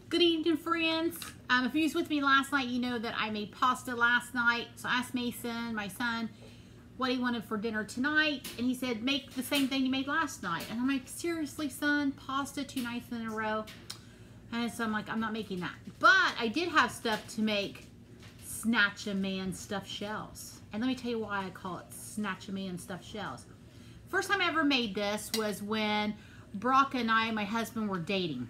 Good evening, friends. If you was with me last night, you know that I made pasta last night. So I asked Mason, my son, what he wanted for dinner tonight. And he said, make the same thing you made last night. And I'm like, seriously, son? Pasta 2 nights in a row? And so I'm like, I'm not making that. But I did have stuff to make Snatch-A-Man stuffed shells. And let me tell you why I call it Snatch-A-Man stuffed shells. First time I ever made this was when Brock and I, my husband, were dating.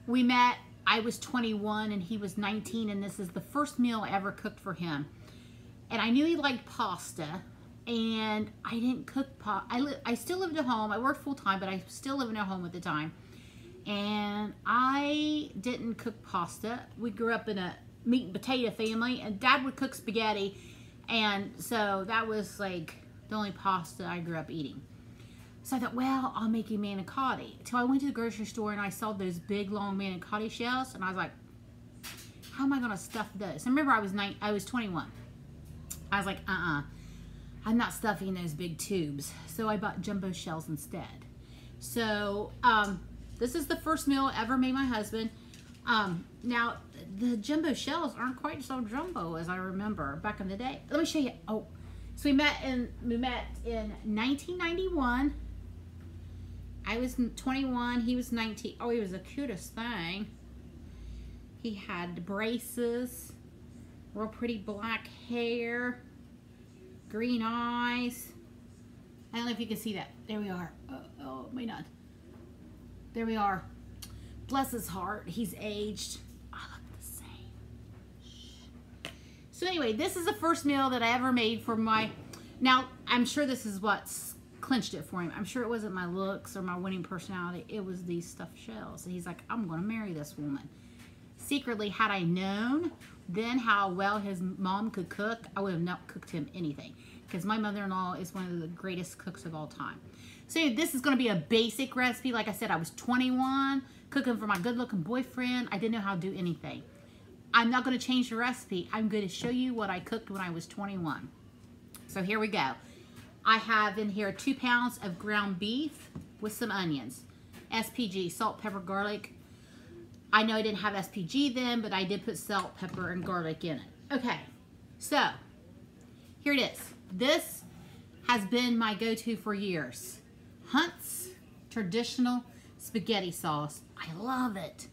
We met, I was 21 and he was 19, and this is the first meal I ever cooked for him. And I knew he liked pasta, and I didn't cook I still lived at home. I worked full time, but I still lived at home at the time. And I didn't cook pasta. We grew up in a meat and potato family, and Dad would cook spaghetti, and so that was like the only pasta I grew up eating. So I thought, well, I'll make you manicotti. So I went to the grocery store and I saw those big, long manicotti shells, and I was like, how am I gonna stuff those? And remember, I was 21. I was like, I'm not stuffing those big tubes. So I bought jumbo shells instead. So this is the first meal I ever made my husband. Now, the jumbo shells aren't quite so jumbo as I remember back in the day. Let me show you. Oh, so we met in 1991. I was 21, he was 19. Oh, he was the cutest thing. He had braces, real pretty black hair, green eyes. I don't know if you can see that. There we are. Oh, may not. There we are. Bless his heart, he's aged. I look the same. Shh. So anyway, this is the first meal that I ever made for my, now I'm sure this is what's clinched it for him. I'm sure it wasn't my looks or my winning personality. It was these stuffed shells. And he's like, I'm going to marry this woman. Secretly, had I known then how well his mom could cook, I would have not cooked him anything. Because my mother-in-law is one of the greatest cooks of all time. So this is going to be a basic recipe. Like I said, I was 21, cooking for my good-looking boyfriend. I didn't know how to do anything. I'm not going to change the recipe. I'm going to show you what I cooked when I was 21. So here we go. I have in here 2 pounds of ground beef with some onions. SPG, salt, pepper, garlic. I know I didn't have SPG then, but I did put salt, pepper, and garlic in it. Okay, so here it is. This has been my go-to for years. Hunt's traditional spaghetti sauce. I love it.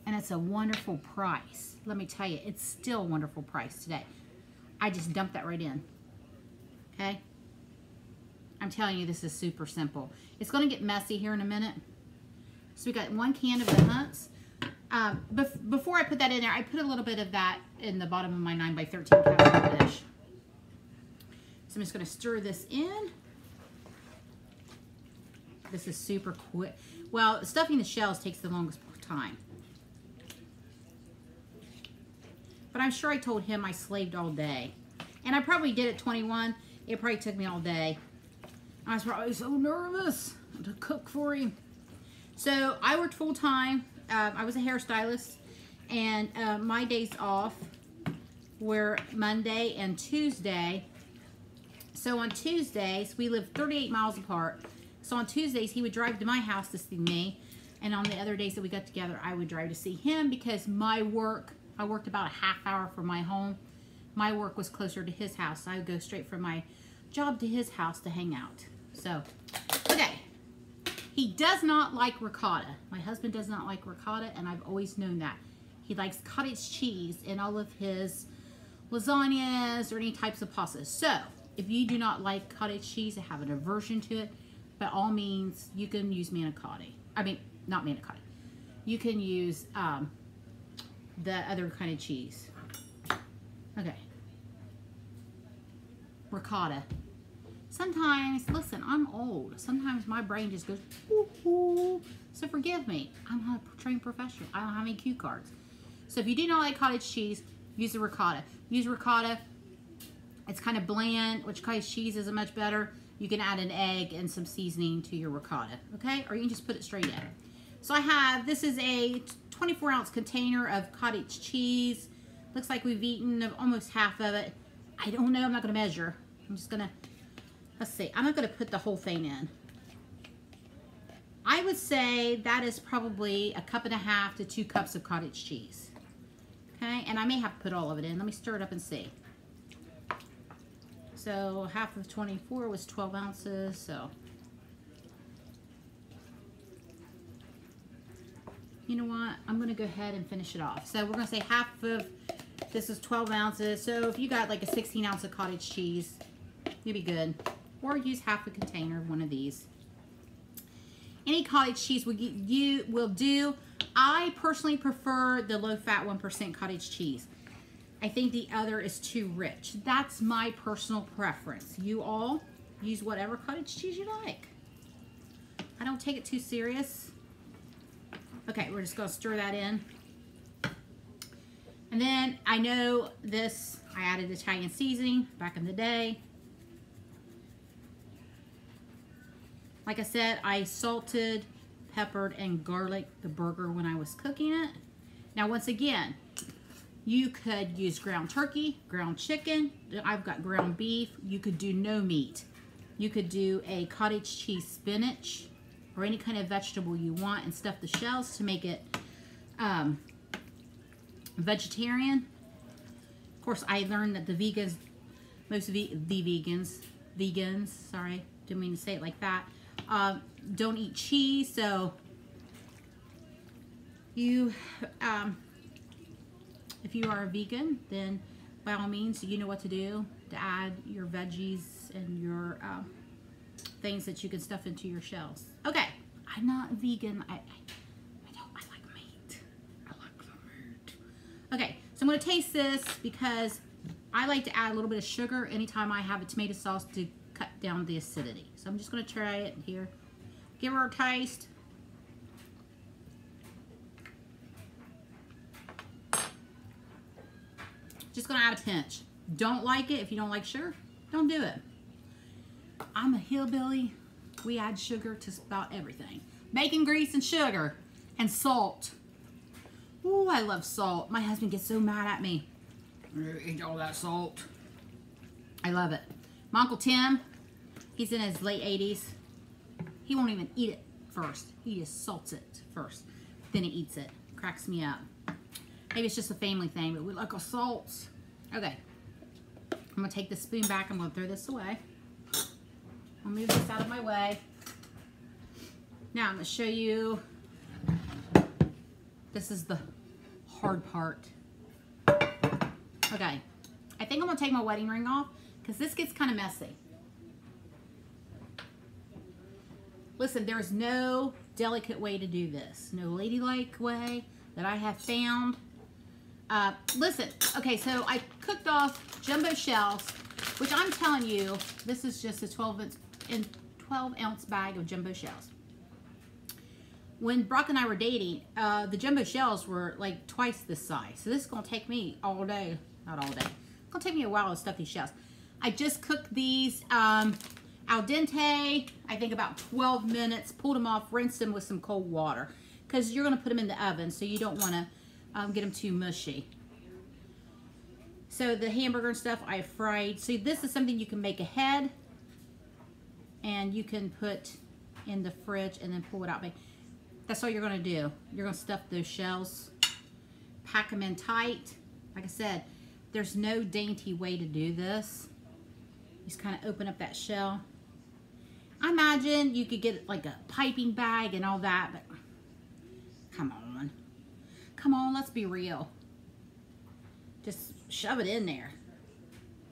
And it's a wonderful price. Let me tell you, it's still a wonderful price today. I just dumped that right in. Okay? I'm telling you, this is super simple. It's going to get messy here in a minute. So we got 1 can of the Hunt's. Before I put that in there, I put a little bit of that in the bottom of my 9x13 casserole dish. So I'm just going to stir this in. This is super quick. Well, stuffing the shells takes the longest time. But I'm sure I told him I slaved all day. And I probably did at 21. It probably took me all day. I was probably so nervous to cook for him. So I worked full time. I was a hairstylist, and my days off were Monday and Tuesday. So on Tuesdays, we lived 38 miles apart. So on Tuesdays, he would drive to my house to see me, and on the other days that we got together, I would drive to see him because my work, I worked about a half hour from my home. My work was closer to his house. So I would go straight from my job to his house to hang out. So, okay. He does not like ricotta. My husband does not like ricotta, and I've always known that. He likes cottage cheese in all of his lasagnas or any types of pastas. So, if you do not like cottage cheese and have an aversion to it, by all means, you can use manicotti. I mean, not manicotti. You can use the other kind of cheese. Okay. Ricotta. Sometimes, listen, I'm old. Sometimes my brain just goes, ooh, ooh. So forgive me. I'm not a trained professional. I don't have any cue cards. So if you do not like cottage cheese, use the ricotta. Use ricotta. It's kind of bland, which cottage cheese isn't much better. You can add an egg and some seasoning to your ricotta, okay? Or you can just put it straight in. So I have, this is a 24-ounce container of cottage cheese. Looks like we've eaten almost half of it. I don't know. I'm not going to measure. I'm just going to, let's see. I'm not going to put the whole thing in. I would say that is probably 1.5 to 2 cups of cottage cheese. Okay, and I may have to put all of it in. Let me stir it up and see. So half of 24 was 12 ounces, so. You know what? I'm going to go ahead and finish it off. So we're going to say half of, this is 12 ounces. So if you got like a 16 ounce of cottage cheese, you'll be good. Or use half a container of one of these. Any cottage cheese will do. I personally prefer the low-fat 1% cottage cheese. I think the other is too rich. That's my personal preference. You all use whatever cottage cheese you like. I don't take it too serious. Okay, we're just going to stir that in. And then I know this, I added Italian seasoning back in the day. Like I said, I salted, peppered, and garlic the burger when I was cooking it. Now, once again, you could use ground turkey, ground chicken. I've got ground beef. You could do no meat. You could do a cottage cheese spinach or any kind of vegetable you want and stuff the shells to make it vegetarian. Of course, I learned that the vegans, most of the vegans, sorry, didn't mean to say it like that, don't eat cheese. So you, if you are a vegan, then by all means, you know what to do to add your veggies and your things that you can stuff into your shells. Okay, I'm not vegan. I like meat. I like the meat. Okay, so I'm going to taste this because I like to add a little bit of sugar anytime I have a tomato sauce to cut down the acidity. So I'm just going to try it here. Give her a taste. Just going to add a pinch. Don't like it. If you don't like sugar, don't do it. I'm a hillbilly. We add sugar to about everything. Bacon grease and sugar and salt. Ooh, I love salt. My husband gets so mad at me. You eat all that salt. I love it. My Uncle Tim, he's in his late 80s. He won't even eat it first. He just salts it first. Then he eats it. Cracks me up. Maybe it's just a family thing, but we like our salts. Okay. I'm going to take the spoon back. I'm going to throw this away. I'll move this out of my way. Now I'm going to show you. This is the hard part. Okay. I think I'm going to take my wedding ring off because this gets kind of messy. Listen, there's no delicate way to do this. No ladylike way that I have found. Listen, okay, so I cooked off jumbo shells, which I'm telling you, this is just a 12-ounce bag of jumbo shells. When Brock and I were dating, the jumbo shells were like twice this size. So this is going to take me all day. Not all day. It's going to take me a while to stuff these shells. I just cooked these al dente, I think about 12 minutes. Pulled them off, rinsed them with some cold water. Because you're going to put them in the oven, so you don't want to get them too mushy. So the hamburger and stuff I fried. So this is something you can make ahead. And you can put in the fridge and then pull it out. That's all you're going to do. You're going to stuff those shells. Pack them in tight. Like I said, there's no dainty way to do this. Just kind of open up that shell. I imagine you could get like a piping bag and all that, but come on. Come on, let's be real. Just shove it in there.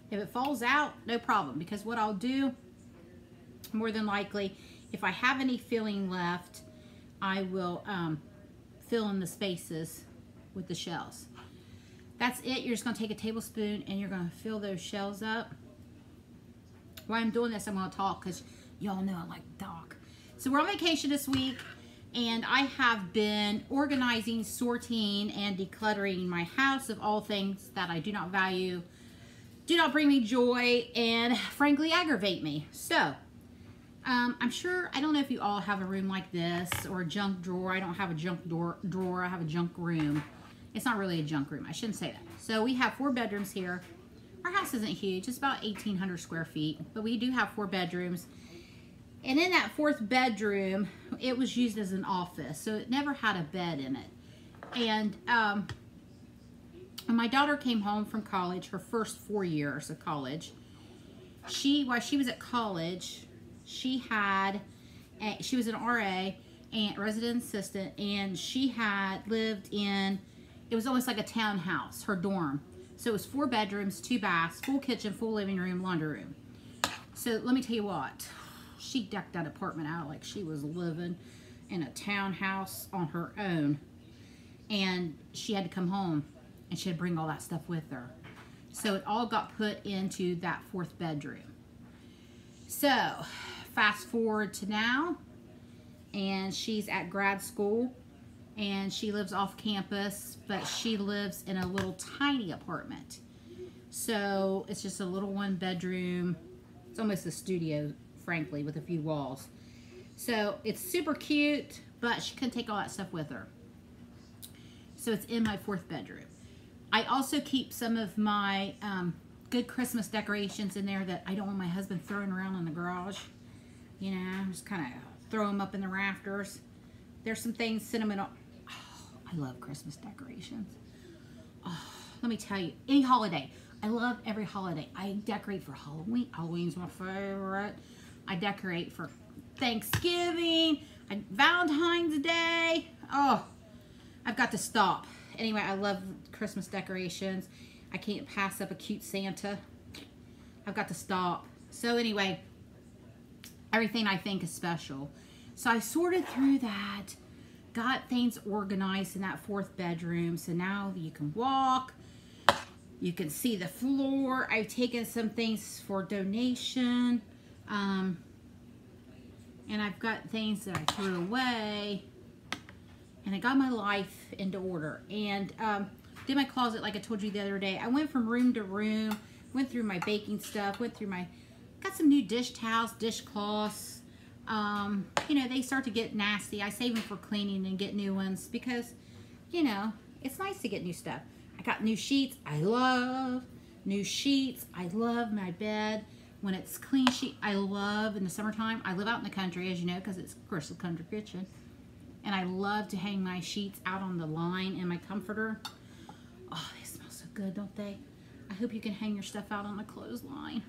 If it falls out, no problem. Because what I'll do, more than likely, if I have any filling left, I will fill in the spaces with the shells. That's it. You're just going to take a tablespoon and you're going to fill those shells up. While I'm doing this, I'm going to talk because y'all know I like to talk. So we're on vacation this week. And I have been organizing, sorting, and decluttering my house of all things that I do not value, do not bring me joy, and frankly aggravate me. So, I'm sure, I don't know if you all have a room like this or a junk drawer. I don't have a junk drawer. I have a junk room. It's not really a junk room. I shouldn't say that. So we have 4 bedrooms here. Our house isn't huge. It's about 1,800 square feet, but we do have 4 bedrooms. And in that 4th bedroom, it was used as an office, so it never had a bed in it. And when my daughter came home from college, her first 4 years of college, while she was at college, she was an RA and resident assistant, and she had lived in, it was almost like a townhouse, her dorm. So it was 4 bedrooms, 2 baths, full kitchen, full living room, laundry room. So let me tell you what, she decked that apartment out like she was living in a townhouse on her own. And she had to come home and she had to bring all that stuff with her. So it all got put into that 4th bedroom. So fast forward to now, and she's at grad school, and she lives off campus, but she lives in a little tiny apartment. So it's just a little 1 bedroom. It's almost a studio, frankly, with a few walls. So it's super cute, but she couldn't take all that stuff with her. So it's in my 4th bedroom. I also keep some of my good Christmas decorations in there that I don't want my husband throwing around in the garage. You know, just kind of throw them up in the rafters. There's some things, cinnamon. Oh, I love Christmas decorations. Oh, let me tell you, any holiday. I love every holiday. I decorate for Halloween. Halloween's my favorite. I decorate for Thanksgiving, Valentine's Day. Oh, I've got to stop. Anyway, I love Christmas decorations. I can't pass up a cute Santa. I've got to stop. So anyway, everything I think is special. So I sorted through that, got things organized in that 4th bedroom. So now you can walk, you can see the floor. I've taken some things for donation. And I've got things that I threw away. And I got my life into order. And did my closet like I told you the other day. I went from room to room, went through my baking stuff, got some new dish towels, dishcloths. You know, they start to get nasty. I save them for cleaning and get new ones because, you know, it's nice to get new stuff. I got new sheets. I love new sheets. I love my bed when it's clean sheet. I love in the summertime. I live out in the country, as you know, because it's, of course, a country kitchen. And I love to hang my sheets out on the line in my comforter. Oh, they smell so good, don't they? I hope you can hang your stuff out on a clothesline.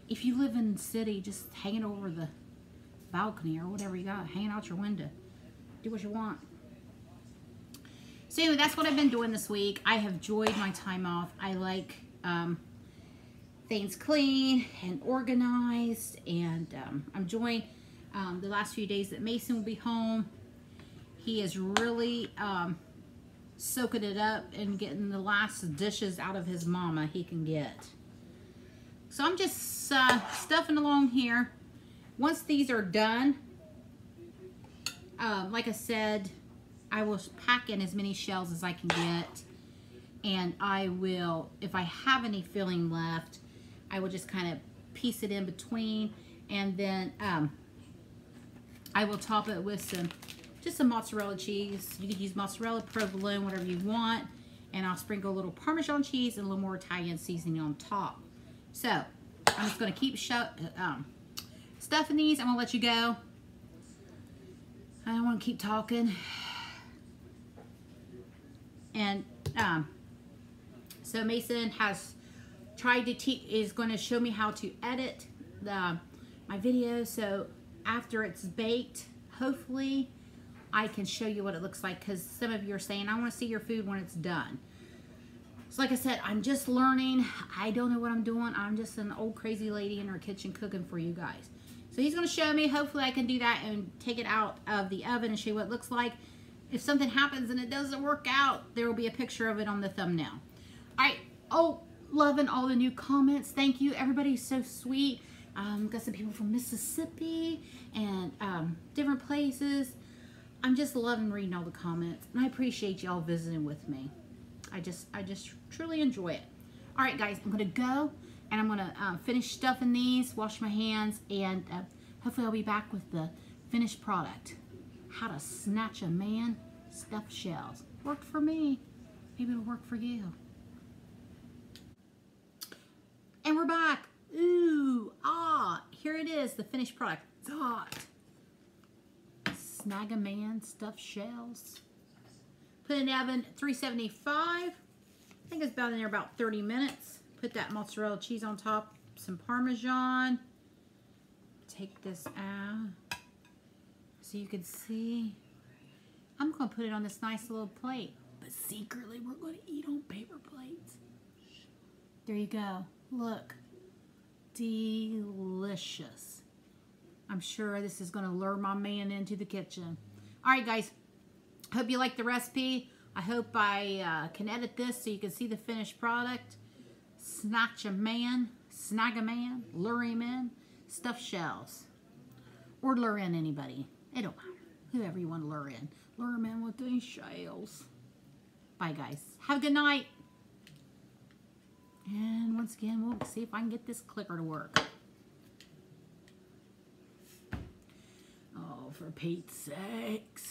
If you live in the city, just hang it over the balcony or whatever you got. Hang it out your window. Do what you want. So anyway, that's what I've been doing this week. I have enjoyed my time off. I like things clean and organized. And I'm enjoying the last few days that Mason will be home. He is really soaking it up and getting the last dishes out of his mama he can get. So I'm just stuffing along here. Once these are done, like I said, I will pack in as many shells as I can get. And I will, if I have any filling left, I will just kind of piece it in between. And then I will top it with just some mozzarella cheese. You can use mozzarella, provolone, whatever you want. And I'll sprinkle a little Parmesan cheese and a little more Italian seasoning on top. So I'm just going to keep stuffing these. I'm going to let you go. I don't want to keep talking. And so Mason has tried to is going to show me how to edit my videos. So after it's baked, hopefully I can show you what it looks like, because some of you are saying, I want to see your food when it's done. So like I said, I'm just learning. I don't know what I'm doing. I'm just an old crazy lady in her kitchen cooking for you guys. So he's going to show me. Hopefully I can do that and take it out of the oven and show you what it looks like. If something happens and it doesn't work out, there will be a picture of it on the thumbnail. All right. Oh, loving all the new comments. Thank you. Everybody's so sweet. Got some people from Mississippi and different places. I'm just loving reading all the comments, and I appreciate y'all visiting with me. I just truly enjoy it. All right, guys, I'm gonna go, and I'm gonna finish stuffing these, wash my hands, and hopefully I'll be back with the finished product. How to snatch a man stuffed shells. Worked for me. Maybe it'll work for you. And we're back. Ooh, ah, here it is, the finished product. It's hot. Snag-a-man stuffed shells. Put in the oven 375. I think it's about in there about 30 minutes. Put that mozzarella cheese on top, some Parmesan. Take this out so you can see. I'm going to put it on this nice little plate, but secretly we're going to eat on paper plates. There you go. Look. Delicious. I'm sure this is going to lure my man into the kitchen. All right, guys. Hope you like the recipe. I hope I can edit this so you can see the finished product. Snag-a-man, lure him in, stuffed shells. Or lure in anybody. It don't matter. Whoever you want to lure in. Lure him in with these shells. Bye, guys. Have a good night. And once again, we'll see if I can get this clicker to work. Oh, for Pete's sakes.